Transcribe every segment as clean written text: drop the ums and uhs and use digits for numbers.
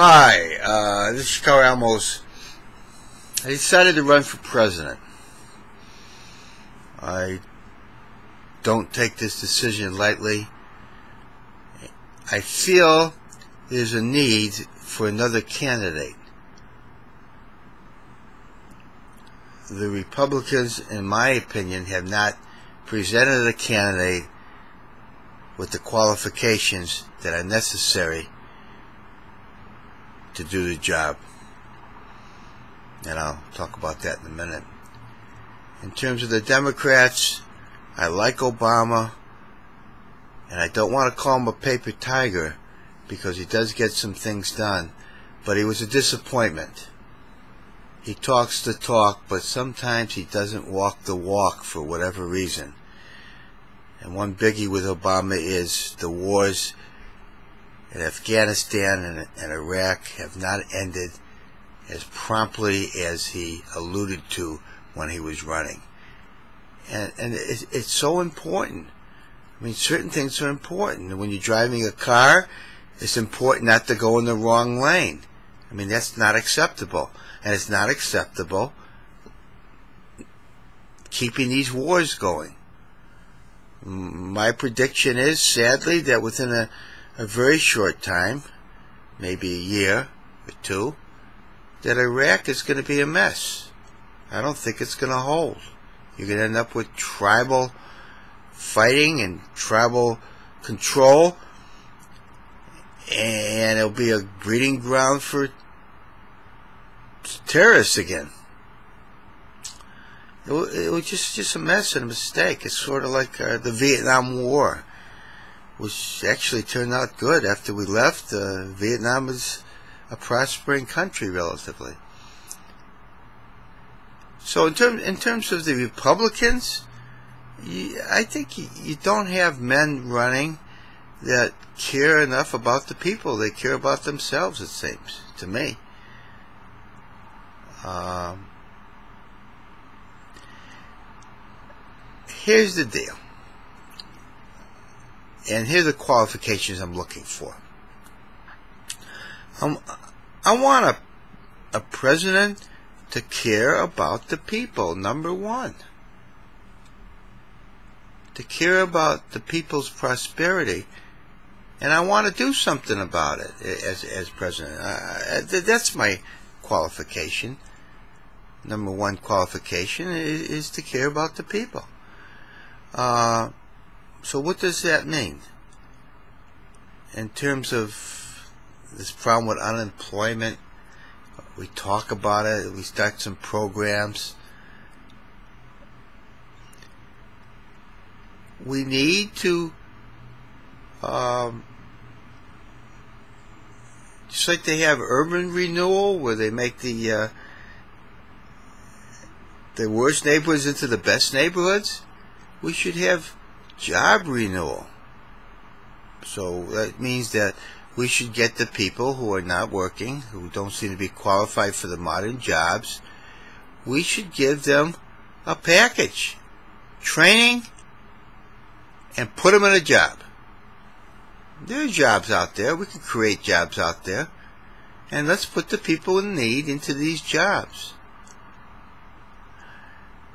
Hi, this is Chicagoalmose. I decided to run for president. I don't take this decision lightly. I feel there's a need for another candidate. The Republicans, in my opinion, have not presented a candidate with the qualifications that are necessary to do the job. And I'll talk about that in a minute. In terms of the Democrats, I like Obama, and I don't want to call him a paper tiger because he does get some things done, but he was a disappointment. He talks the talk, but sometimes he doesn't walk the walk for whatever reason. And one biggie with Obama is the wars in Afghanistan and Iraq have not ended as promptly as he alluded to when he was running. And it's so important. I mean, certain things are important. When you're driving a car, it's important not to go in the wrong lane. I mean, that's not acceptable. And it's not acceptable keeping these wars going. My prediction is, sadly, that within a very short time, maybe a year or two, that Iraq is going to be a mess. I don't think it's going to hold. You're going to end up with tribal fighting and tribal control, and it'll be a breeding ground for terrorists again. It was just a mess and a mistake. It's sort of like the Vietnam War, which actually turned out good. After we left, Vietnam is a prospering country relatively. So in terms of the Republicans, I think you don't have men running that care enough about the people. They care about themselves, it seems to me. Here's the deal, and here are the qualifications I'm looking for. I want a president to care about the people, number one. To care about the people's prosperity, and I want to do something about it as president. That's my qualification. Number one qualification is to care about the people. So what does that mean? In terms of this problem with unemployment, we talk about it, we start some programs. We need to, just like they have urban renewal, where they make the worst neighborhoods into the best neighborhoods, we should have job renewal. So that means that we should get the people who are not working, who don't seem to be qualified for the modern jobs, we should give them a package, training, and put them in a job. There are jobs out there. We can create jobs out there. And let's put the people in need into these jobs.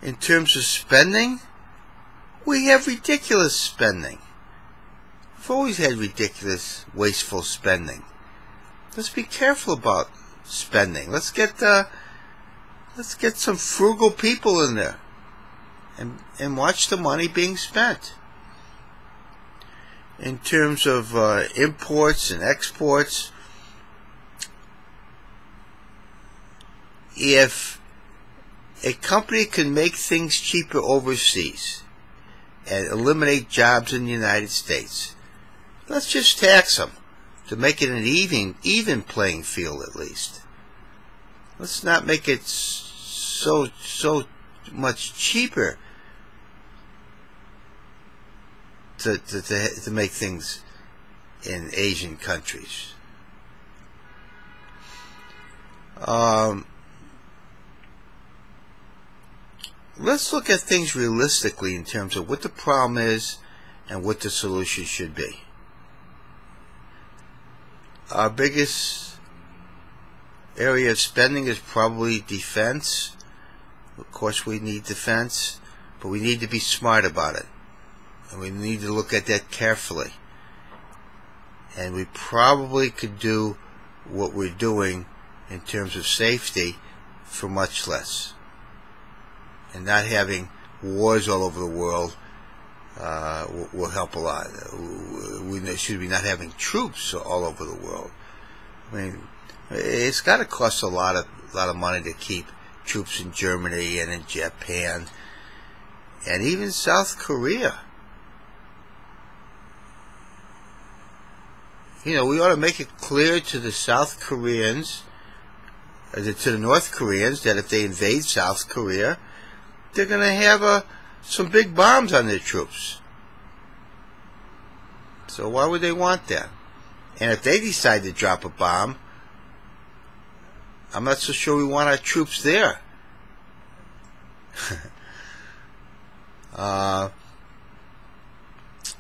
In terms of spending, we have ridiculous spending. We've always had ridiculous, wasteful spending. Let's be careful about spending. Let's get some frugal people in there, and watch the money being spent. In terms of imports and exports, if a company can make things cheaper overseas and eliminate jobs in the United States, let's just tax them to make it an even playing field at least. Let's not make it so much cheaper to make things in Asian countries. Let's look at things realistically in terms of what the problem is and what the solution should be. Our biggest area of spending is probably defense. Of course we need defense, but we need to be smart about it. And we need to look at that carefully. And we probably could do what we're doing in terms of safety for much less. And not having wars all over the world will help a lot. We should be not having troops all over the world. I mean, it's got to cost a lot of money to keep troops in Germany and in Japan and even South Korea. You know, we ought to make it clear to the South Koreans, to the North Koreans, that if they invade South Korea, they're going to have some big bombs on their troops. So why would they want that? And if they decide to drop a bomb, I'm not so sure we want our troops there.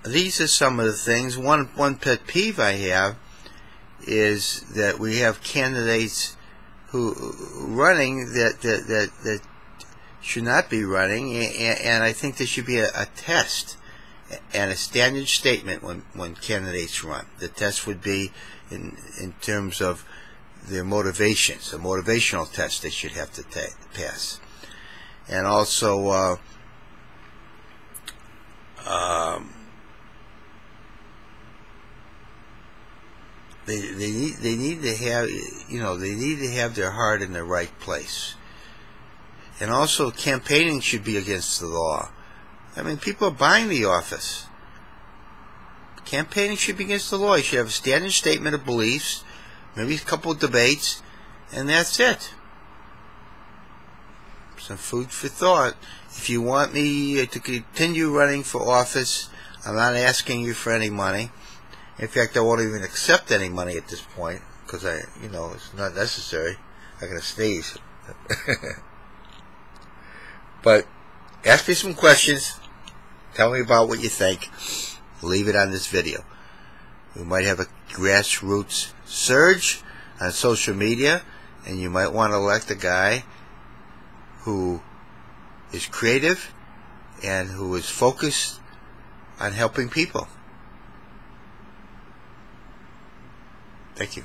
These are some of the things. One pet peeve I have is that we have candidates who running that should not be running, and I think there should be a test and a standard statement when candidates run. The test would be in terms of their motivations, a motivational test they should have to pass. And also they need to have, you know, they need to have their heart in the right place. And also campaigning should be against the law. I mean, people are buying the office. Campaigning should be against the law. You should have a standard statement of beliefs, maybe a couple of debates, and that's it. Some food for thought. If you want me to continue running for office, I'm not asking you for any money. In fact, I won't even accept any money at this point, because it's not necessary. I can sneeze. But ask me some questions. Tell me about what you think. Leave it on this video. We might have a grassroots surge on social media, and you might want to elect a guy who is creative and who is focused on helping people. Thank you.